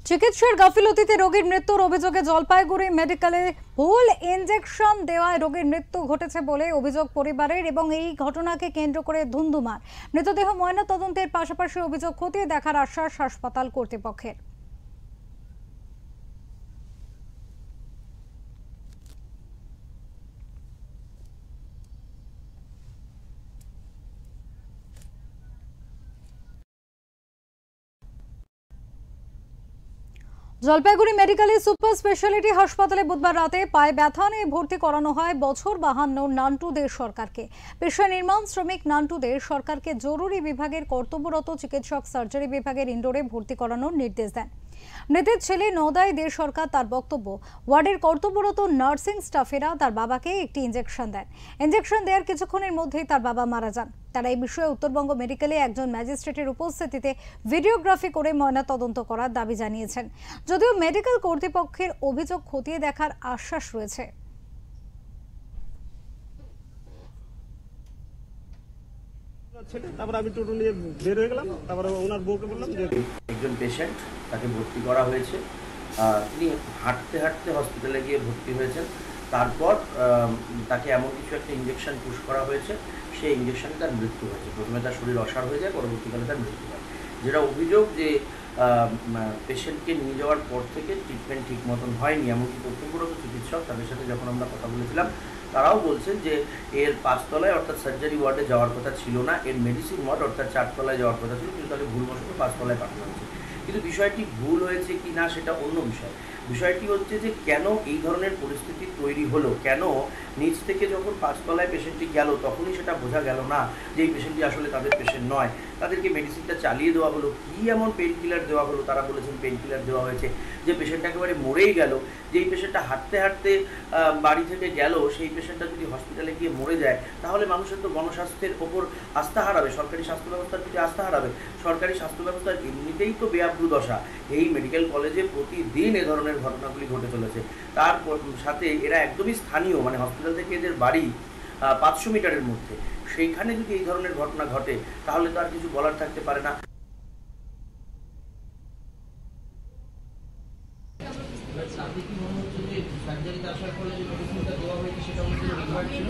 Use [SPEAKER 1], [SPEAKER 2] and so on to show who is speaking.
[SPEAKER 1] চিকিৎসার গাফিলতিতে রোগীর মৃত্যুর অভিযোগে জলপাইগুড়ি মেডিকেলে ভুল ইনজেকশন দেওয়ায় রোগীর মৃত্যু ঘটেছে বলে অভিযোগ পরিবারের এবং এই ঘটনাকে কেন্দ্র করে ধুন্ধুমার। মৃতদেহ ময়নাতদন্তের পাশাপাশি অভিযোগ খতিয়ে দেখার আশ্বাস হাসপাতাল কর্তৃপক্ষের। জলপাইগুড়ি মেডিকেলে সুপার স্পেশালিটি হাসপাতালে বুধবার রাতে পায়ে ব্যথা নিয়ে ভর্তি করানো হয় বছর 52 নান্টু দে সরকারকে। পেশায় নির্মাণ শ্রমিক নান্টু দে সরকারকে জরুরি বিভাগের কর্তব্যরত চিকিৎসক সার্জারি বিভাগের ইনডোরে ভর্তি করানোর নির্দেশ দেন। মৃতের ছেলে নদাই দে সরকার তার বক্তব্য, ওয়ার্ডের কর্তব্যরত নার্সিং স্টাফেরা তার বাবাকে একটি ইনজেকশন দেন। ইনজেকশন দেওয়ার কিছুক্ষণের মধ্যেই তার বাবা মারা যান। তারা এই বিষয়ে উত্তরবঙ্গ মেডিকেলে একজন ম্যাজিস্ট্রেটের উপস্থিতিতে ভিডিওগ্রাফি করে ময়নাতদন্ত করার দাবি জানিয়েছেন। যদিও মেডিকেল কর্তৃপক্ষের অভিযোগ খতিয়ে দেখার আশ্বাস রয়েছে।
[SPEAKER 2] তারপর আমি টোটো নিয়ে বের হয়ে গেলাম। তারপরে ওনার বউকে বললাম যে
[SPEAKER 3] একজন পেশেন্ট, তাকে ভর্তি করা হয়েছে। তিনি হাঁটতে হাঁটতে হসপিটালে গিয়ে ভর্তি হয়েছেন। তারপর তাকে এমন কিছু একটা ইঞ্জেকশন পুশ করা হয়েছে, সেই ইঞ্জেকশনে তার মৃত্যু হয়েছে। প্রথমে তার শরীর অসাড় হয়ে যায়, পরবর্তীকালে তার মৃত্যু হয়। যেটা অভিযোগ যে পেশেন্টকে নিয়ে যাওয়ার পর থেকে ট্রিটমেন্ট ঠিক মতন হয়নি, এমনকি কর্তব্যরত চিকিৎসক তাদের সাথে যখন আমরা কথা বলেছিলাম তারাও বলছেন যে এর 5 তলায় অর্থাৎ সার্জারি ওয়ার্ডে যাওয়ার কথা ছিল না, এর মেডিসিন ওয়ার্ড অর্থাৎ 4 তলায় যাওয়ার কথা ছিল, কিন্তু তাকে ভুলবশত 5 তলায় পাঠানো হয়েছে। কিন্তু বিষয়টি ভুল হয়েছে কি না সেটা অন্য বিষয়। বিষয়টি হচ্ছে যে কেন এই ধরনের পরিস্থিতি তৈরি হলো, কেন নিচ থেকে যখন 5 তলায় পেশেন্টটি গেল তখনই সেটা বোঝা গেল না যে এই পেশেন্টটি আসলে তাদের পেশেন্ট নয়। তাদেরকে মেডিসিনটা চালিয়ে দেওয়া হলো, কী এমন পেন কিলার দেওয়া হলো, তারা বলেছেন পেন কিলার দেওয়া হয়েছে, যে পেশেন্টটা একেবারে মরেই গেল। যেই পেশেন্টটা হাঁটতে হাঁটতে বাড়ি থেকে গেল, সেই পেশেন্টটা যদি হসপিটালে গিয়ে মরে যায় তাহলে মানুষের তো গণস্বাস্থ্যের ওপর আস্থা হারাবে, সরকারি স্বাস্থ্য ব্যবস্থার প্রতি আস্থা হারাবে। সরকারি স্বাস্থ্য ব্যবস্থার এমনিতেই তো বেআব্রু দশা। এই মেডিকেল কলেজে প্রতিদিন এ ধরনের ঘটনাগুলি ঘটে চলেছে। তার সাথে এরা একদমই স্থানীয়, মানে হসপিটাল থেকে এদের বাড়ি 500 মিটারের মধ্যে। সেইখানে যদি এই ধরনের ঘটনা ঘটে তাহলে তো আর কিছু বলার থাকতে পারে না।
[SPEAKER 4] সার্জারিতে আসার ফলে যে মেডিসিনটা দেওয়া হয়েছে সেটা আমাদের রিকোয়ার্ড ছিল।